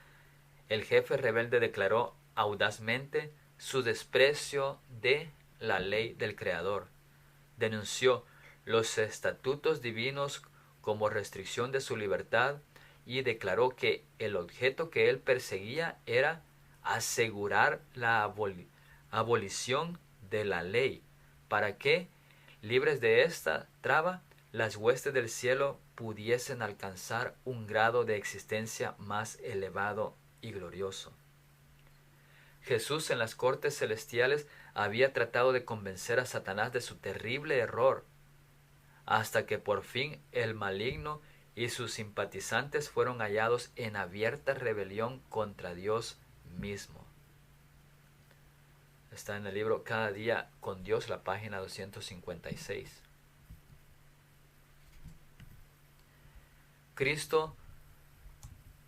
el jefe rebelde declaró audazmente su desprecio de la ley del Creador. Denunció los estatutos divinos como restricción de su libertad y declaró que el objeto que él perseguía era asegurar la abolición de la ley, para que, libres de esta traba, las huestes del cielo pudiesen alcanzar un grado de existencia más elevado y glorioso. Jesús en las cortes celestiales había tratado de convencer a Satanás de su terrible error, hasta que por fin el maligno y sus simpatizantes fueron hallados en abierta rebelión contra Dios mismo. Está en el libro Cada día con Dios, la página 256. Cristo,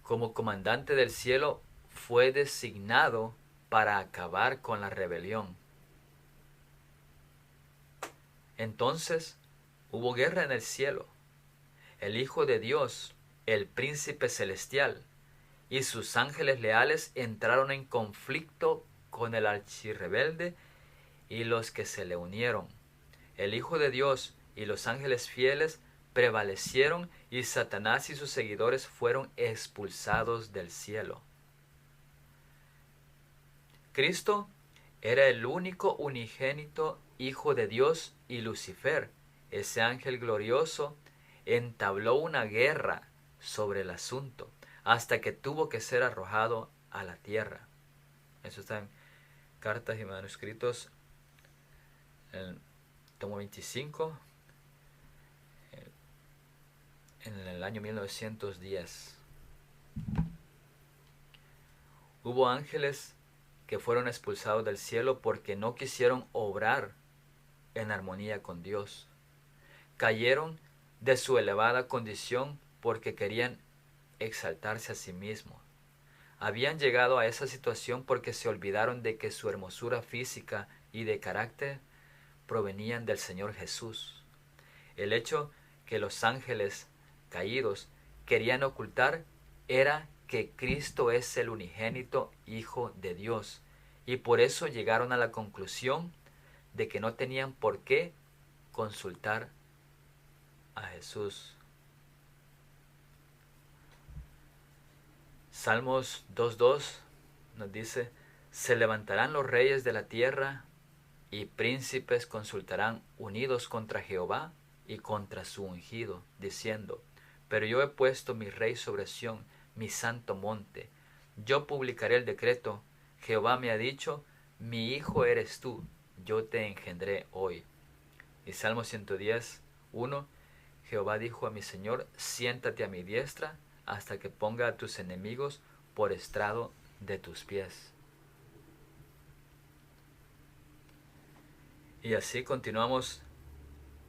como comandante del cielo, fue designado para acabar con la rebelión. Entonces hubo guerra en el cielo. El Hijo de Dios, el Príncipe Celestial, y sus ángeles leales entraron en conflicto con el archirrebelde y los que se le unieron. El Hijo de Dios y los ángeles fieles prevalecieron y Satanás y sus seguidores fueron expulsados del cielo. Cristo era el único unigénito Hijo de Dios, y Lucifer, ese ángel glorioso, entabló una guerra sobre el asunto hasta que tuvo que ser arrojado a la tierra. Eso está en Cartas y Manuscritos, en el tomo 25, en el año 1910. Hubo ángeles que fueron expulsados del cielo porque no quisieron obrar en armonía con Dios. Cayeron de su elevada condición porque querían exaltarse a sí mismos. Habían llegado a esa situación porque se olvidaron de que su hermosura física y de carácter provenían del Señor Jesús. El hecho que los ángeles caídos querían ocultar era que Cristo es el unigénito Hijo de Dios, y por eso llegaron a la conclusión de que no tenían por qué consultar a Jesús. Salmos 2.2 nos dice: se levantarán los reyes de la tierra y príncipes consultarán unidos contra Jehová y contra su ungido, diciendo: pero yo he puesto mi rey sobre Sión, mi santo monte. Yo publicaré el decreto. Jehová me ha dicho: mi hijo eres tú, yo te engendré hoy. Y Salmo 110.1: Jehová dijo a mi Señor: siéntate a mi diestra hasta que ponga a tus enemigos por estrado de tus pies. Y así continuamos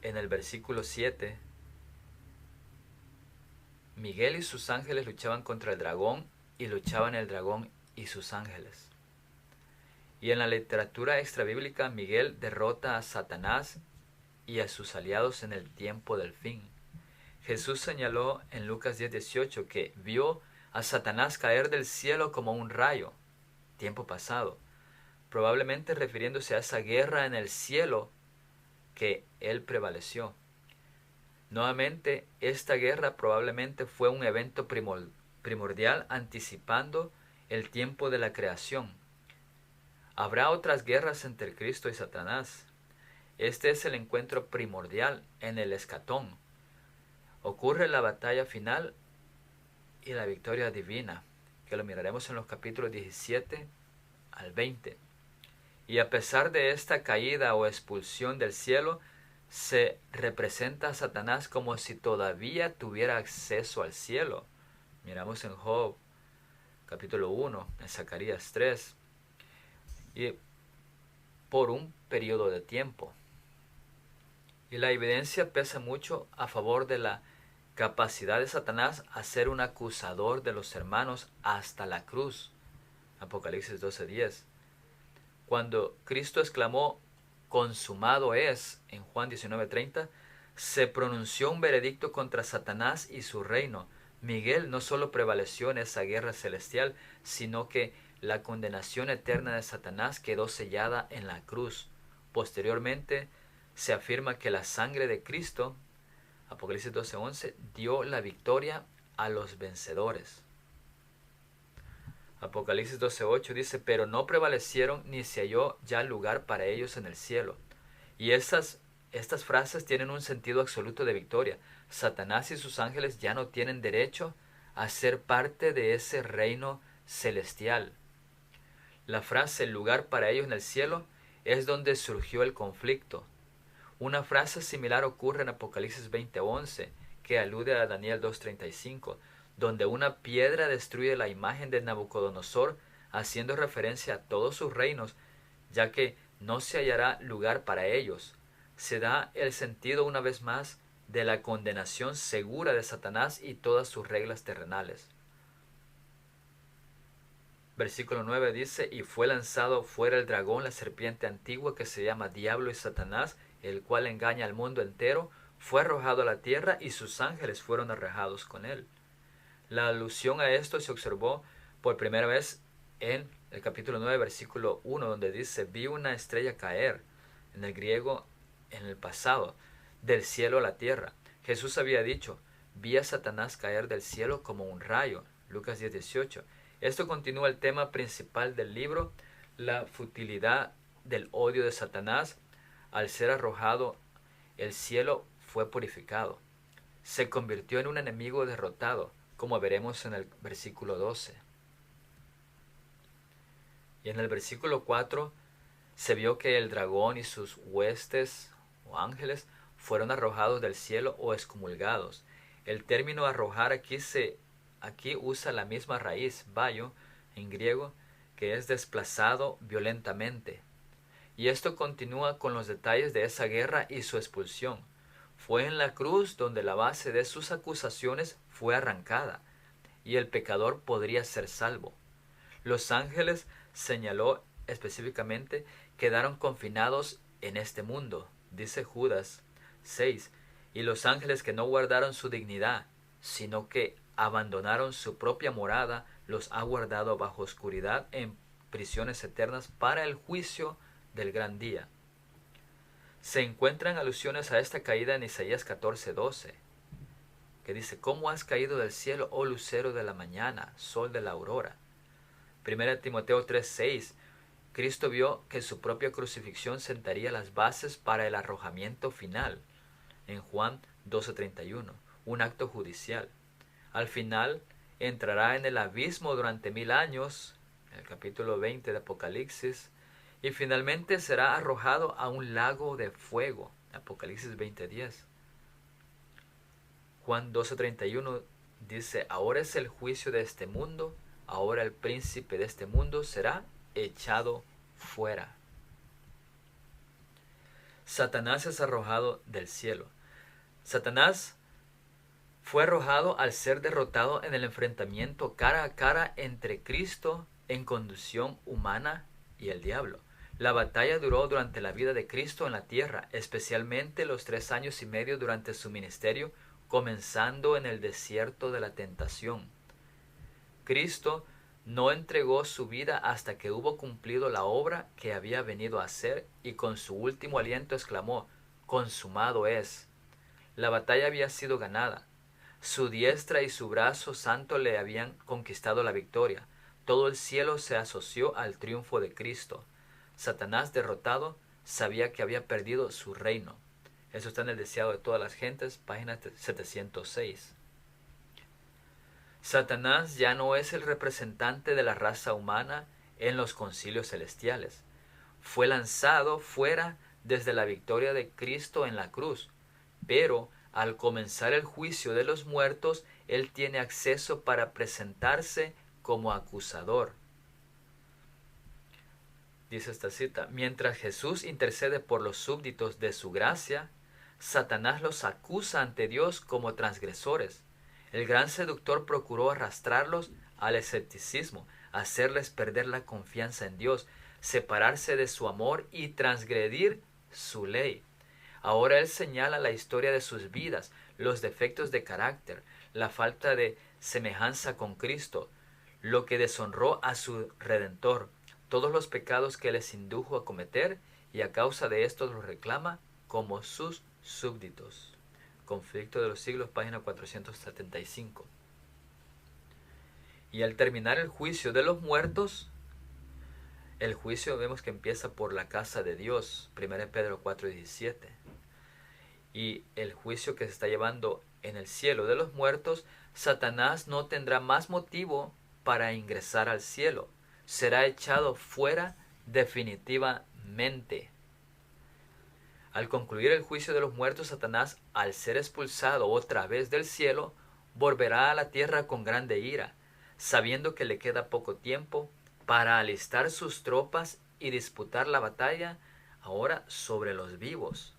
en el versículo 7. Miguel y sus ángeles luchaban contra el dragón, y luchaban el dragón y sus ángeles. Y en la literatura extrabíblica, Miguel derrota a Satanás y a sus aliados en el tiempo del fin. Jesús señaló en Lucas 10:18 que vio a Satanás caer del cielo como un rayo, tiempo pasado, probablemente refiriéndose a esa guerra en el cielo que él prevaleció. Nuevamente, esta guerra probablemente fue un evento primordial anticipando el tiempo de la creación. Habrá otras guerras entre Cristo y Satanás. Este es el encuentro primordial en el escatón. Ocurre la batalla final y la victoria divina, que lo miraremos en los capítulos 17 al 20. Y a pesar de esta caída o expulsión del cielo, se representa a Satanás como si todavía tuviera acceso al cielo. Miramos en Job capítulo 1, en Zacarías 3, y por un periodo de tiempo. Y la evidencia pesa mucho a favor de la capacidad de Satanás a ser un acusador de los hermanos hasta la cruz. Apocalipsis 12:10. Cuando Cristo exclamó consumado es en Juan 19:30, se pronunció un veredicto contra Satanás y su reino. Miguel no solo prevaleció en esa guerra celestial, sino que la condenación eterna de Satanás quedó sellada en la cruz. Posteriormente se afirma que la sangre de Cristo, Apocalipsis 12:11, dio la victoria a los vencedores. Apocalipsis 12:8 dice, pero no prevalecieron ni se halló ya lugar para ellos en el cielo. Y estas frases tienen un sentido absoluto de victoria. Satanás y sus ángeles ya no tienen derecho a ser parte de ese reino celestial. La frase lugar para ellos en el cielo es donde surgió el conflicto. Una frase similar ocurre en Apocalipsis 20:11, que alude a Daniel 2:35, donde una piedra destruye la imagen de Nabucodonosor, haciendo referencia a todos sus reinos, ya que no se hallará lugar para ellos. Se da el sentido una vez más de la condenación segura de Satanás y todas sus reglas terrenales. Versículo 9 dice, y fue lanzado fuera el dragón, la serpiente antigua que se llama Diablo y Satanás, el cual engaña al mundo entero, fue arrojado a la tierra y sus ángeles fueron arrojados con él. La alusión a esto se observó por primera vez en el capítulo 9, versículo 1, donde dice, vi una estrella caer, en el griego, en el pasado, del cielo a la tierra. Jesús había dicho, vi a Satanás caer del cielo como un rayo, Lucas 10:18. Esto continúa el tema principal del libro, la futilidad del odio de Satanás. Al ser arrojado, el cielo fue purificado. Se convirtió en un enemigo derrotado, como veremos en el versículo 12. Y en el versículo 4 se vio que el dragón y sus huestes o ángeles fueron arrojados del cielo o excomulgados. El término arrojar aquí usa la misma raíz, bayo, en griego, que es desplazado violentamente. Y esto continúa con los detalles de esa guerra y su expulsión. Fue en la cruz donde la base de sus acusaciones fue arrancada, y el pecador podría ser salvo. Los ángeles, señaló específicamente, quedaron confinados en este mundo, dice Judas 6, y los ángeles que no guardaron su dignidad, sino que abandonaron su propia morada, los ha guardado bajo oscuridad en prisiones eternas para el juicio del gran día. Se encuentran alusiones a esta caída en Isaías 14:12, que dice, ¿cómo has caído del cielo, oh lucero de la mañana, sol de la aurora? 1 Timoteo 3:6, Cristo vio que su propia crucifixión sentaría las bases para el arrojamiento final. En Juan 12:31, un acto judicial. Al final, entrará en el abismo durante 1000 años, en el capítulo 20 de Apocalipsis, y finalmente será arrojado a un lago de fuego, Apocalipsis 20:10. Juan 12:31 dice, ahora es el juicio de este mundo, ahora el príncipe de este mundo será echado fuera. Satanás es arrojado del cielo. Satanás fue arrojado al ser derrotado en el enfrentamiento cara a cara entre Cristo en condición humana y el diablo. La batalla duró durante la vida de Cristo en la tierra, especialmente los 3 años y medio durante su ministerio, comenzando en el desierto de la tentación. Cristo no entregó su vida hasta que hubo cumplido la obra que había venido a hacer, y con su último aliento exclamó: «Consumado es». La batalla había sido ganada. Su diestra y su brazo santo le habían conquistado la victoria. Todo el cielo se asoció al triunfo de Cristo. Satanás, derrotado, sabía que había perdido su reino. Eso está en El deseado de todas las gentes, página 706. Satanás ya no es el representante de la raza humana en los concilios celestiales. Fue lanzado fuera desde la victoria de Cristo en la cruz, pero al comenzar el juicio de los muertos, él tiene acceso para presentarse como acusador. Dice esta cita: mientras Jesús intercede por los súbditos de su gracia, Satanás los acusa ante Dios como transgresores. El gran seductor procuró arrastrarlos al escepticismo, hacerles perder la confianza en Dios, separarse de su amor y transgredir su ley. Ahora él señala la historia de sus vidas, los defectos de carácter, la falta de semejanza con Cristo, lo que deshonró a su Redentor, todos los pecados que les indujo a cometer, y a causa de esto los reclama como sus súbditos. Conflicto de los siglos, página 475. Y al terminar el juicio de los muertos, el juicio vemos que empieza por la casa de Dios, 1 Pedro 4:17. Y el juicio que se está llevando en el cielo de los muertos, Satanás no tendrá más motivo para ingresar al cielo. Será echado fuera definitivamente. Al concluir el juicio de los muertos, Satanás, al ser expulsado otra vez del cielo, volverá a la tierra con grande ira, sabiendo que le queda poco tiempo para alistar sus tropas y disputar la batalla ahora sobre los vivos.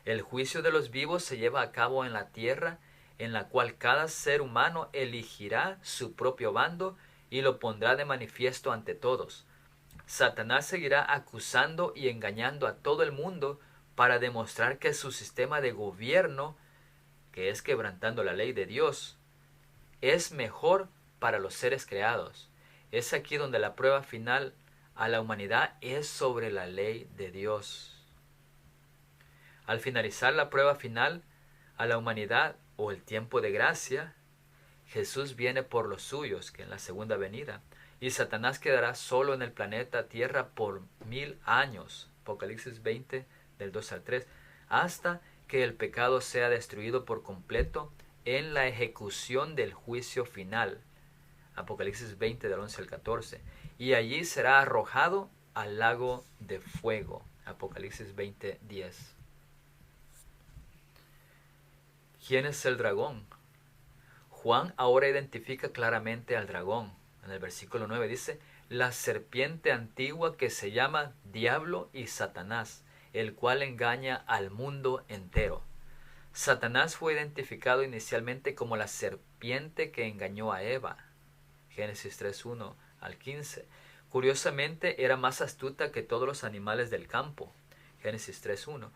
El juicio de los vivos se lleva a cabo en la tierra, en la cual cada ser humano elegirá su propio bando y lo pondrá de manifiesto ante todos. Satanás seguirá acusando y engañando a todo el mundo para demostrar que su sistema de gobierno, que es quebrantando la ley de Dios, es mejor para los seres creados. Es aquí donde la prueba final a la humanidad es sobre la ley de Dios. Al finalizar la prueba final a la humanidad, o el tiempo de gracia, Jesús viene por los suyos, que en la segunda venida, y Satanás quedará solo en el planeta Tierra por 1000 años, Apocalipsis 20, del 2 al 3, hasta que el pecado sea destruido por completo en la ejecución del juicio final, Apocalipsis 20, del 11 al 14, y allí será arrojado al lago de fuego, Apocalipsis 20, 10. ¿Quién es el dragón? Juan ahora identifica claramente al dragón. En el versículo 9 dice: la serpiente antigua que se llama Diablo y Satanás, el cual engaña al mundo entero. Satanás fue identificado inicialmente como la serpiente que engañó a Eva. Génesis 3:1 al 15. Curiosamente, era más astuta que todos los animales del campo. Génesis 3:1.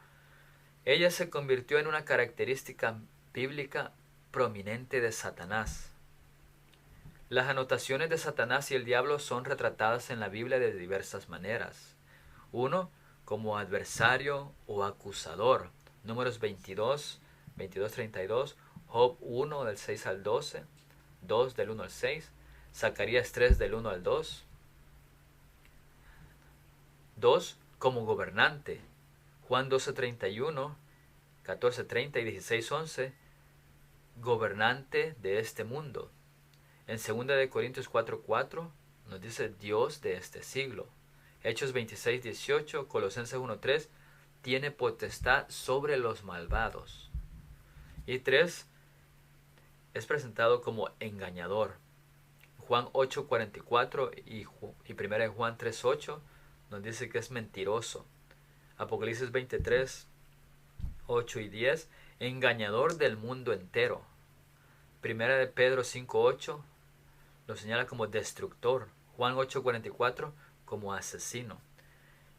Ella se convirtió en una característica bíblica prominente de Satanás. Las anotaciones de Satanás y el diablo son retratadas en la Biblia de diversas maneras. Uno, como adversario o acusador. Números 22, 32, Job 1 del 6 al 12, 2 del 1 al 6, Zacarías 3 del 1 al 2. 2, como gobernante. Juan 12:31, 14:30 y 16:11, gobernante de este mundo. En 2 de Corintios 4:4 nos dice Dios de este siglo. Hechos 26:18, Colosenses 1:3, tiene potestad sobre los malvados. Y 3, es presentado como engañador. Juan 8:44 y 1 Juan 3:8 nos dice que es mentiroso. Apocalipsis 23, 8 y 10, engañador del mundo entero. Primera de Pedro 5, 8 lo señala como destructor. Juan 8, 44 como asesino.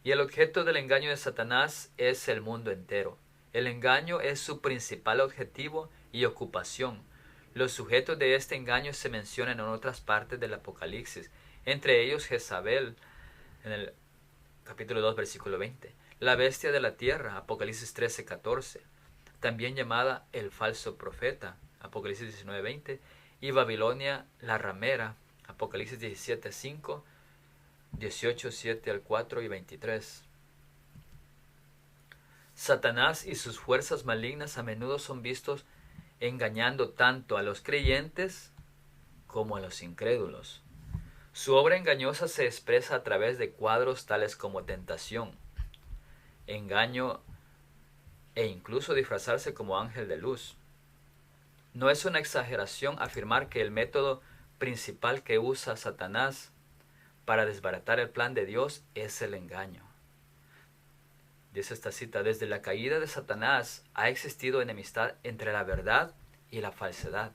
Y el objeto del engaño de Satanás es el mundo entero. El engaño es su principal objetivo y ocupación. Los sujetos de este engaño se mencionan en otras partes del Apocalipsis, entre ellos Jezabel, en el capítulo 2, versículo 20. La bestia de la tierra, Apocalipsis 13, 14. También llamada el falso profeta, Apocalipsis 19, 20. Y Babilonia, la ramera, Apocalipsis 17, 5, 18, 7 al 4 y 23. Satanás y sus fuerzas malignas a menudo son vistos engañando tanto a los creyentes como a los incrédulos. Su obra engañosa se expresa a través de cuadros tales como tentación, engaño e incluso disfrazarse como ángel de luz. No es una exageración afirmar que el método principal que usa Satanás para desbaratar el plan de Dios es el engaño. Dice esta cita: desde la caída de Satanás ha existido enemistad entre la verdad y la falsedad.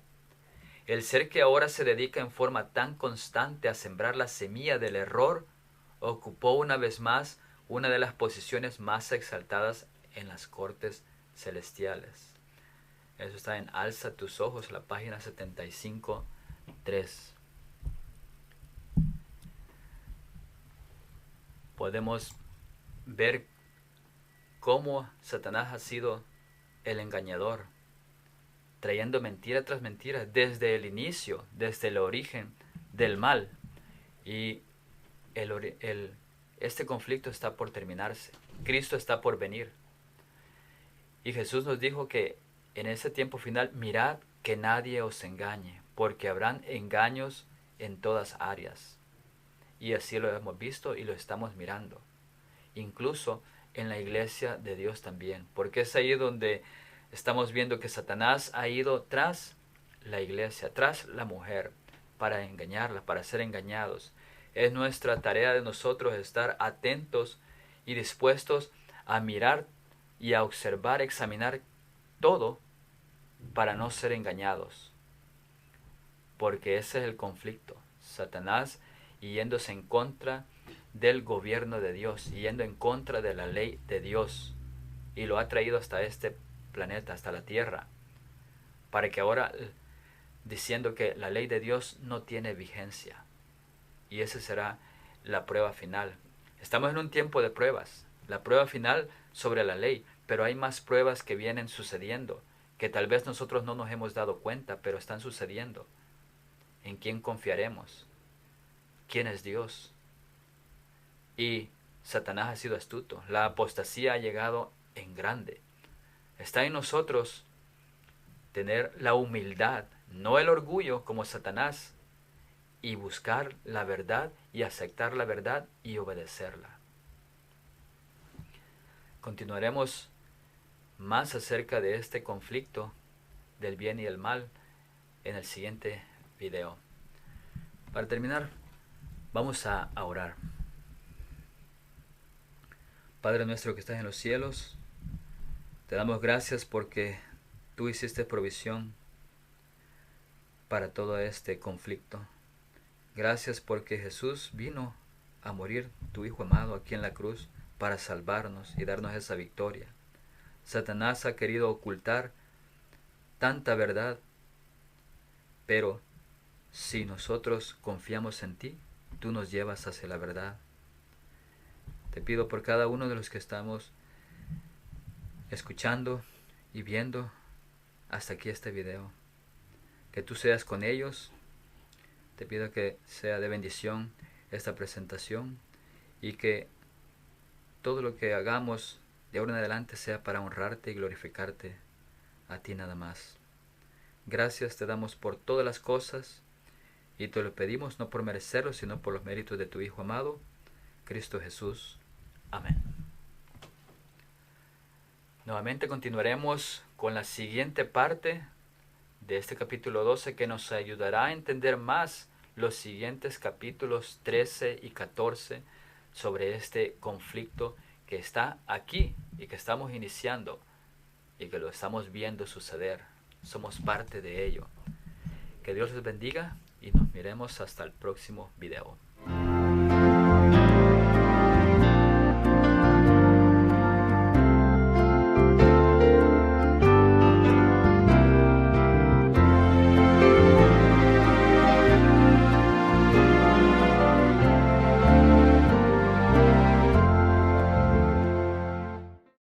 El ser que ahora se dedica en forma tan constante a sembrar la semilla del error ocupó una vez más una de las posiciones más exaltadas en las cortes celestiales. Eso está en Alza tus ojos, la página 75, 3. Podemos ver cómo Satanás ha sido el engañador, trayendo mentira tras mentira desde el inicio, desde el origen del mal. Y este conflicto está por terminarse. Cristo está por venir. Y Jesús nos dijo que en ese tiempo final, mirad que nadie os engañe, porque habrán engaños en todas áreas. Y así lo hemos visto y lo estamos mirando. Incluso en la iglesia de Dios también, porque es ahí donde estamos viendo que Satanás ha ido tras la iglesia, tras la mujer, para engañarla, para ser engañados. Es nuestra tarea de nosotros estar atentos y dispuestos a mirar y a observar, examinar todo para no ser engañados. Porque ese es el conflicto. Satanás yéndose en contra del gobierno de Dios, yendo en contra de la ley de Dios, y lo ha traído hasta este planeta, hasta la tierra, para que ahora, diciendo que la ley de Dios no tiene vigencia, y esa será la prueba final. Estamos en un tiempo de pruebas, la prueba final sobre la ley, pero hay más pruebas que vienen sucediendo, que tal vez nosotros no nos hemos dado cuenta, pero están sucediendo. ¿En quién confiaremos? ¿Quién es Dios? Y Satanás ha sido astuto. La apostasía ha llegado en grande. Está en nosotros tener la humildad, no el orgullo como Satanás, y buscar la verdad y aceptar la verdad y obedecerla. Continuaremos más acerca de este conflicto del bien y el mal en el siguiente video. Para terminar, vamos a orar. Padre nuestro que estás en los cielos, te damos gracias porque tú hiciste provisión para todo este conflicto. Gracias porque Jesús vino a morir, tu Hijo amado, aquí en la cruz, para salvarnos y darnos esa victoria. Satanás ha querido ocultar tanta verdad, pero si nosotros confiamos en ti, tú nos llevas hacia la verdad. Te pido por cada uno de los que estamos escuchando y viendo hasta aquí este video, que tú seas con ellos. Te pido que sea de bendición esta presentación y que todo lo que hagamos de ahora en adelante sea para honrarte y glorificarte a ti nada más. Gracias te damos por todas las cosas y te lo pedimos no por merecerlo, sino por los méritos de tu Hijo amado, Cristo Jesús. Amén. Nuevamente continuaremos con la siguiente parte de este capítulo 12 que nos ayudará a entender más los siguientes capítulos 13 y 14 sobre este conflicto que está aquí y que estamos iniciando y que lo estamos viendo suceder. Somos parte de ello. Que Dios les bendiga y nos miremos hasta el próximo video.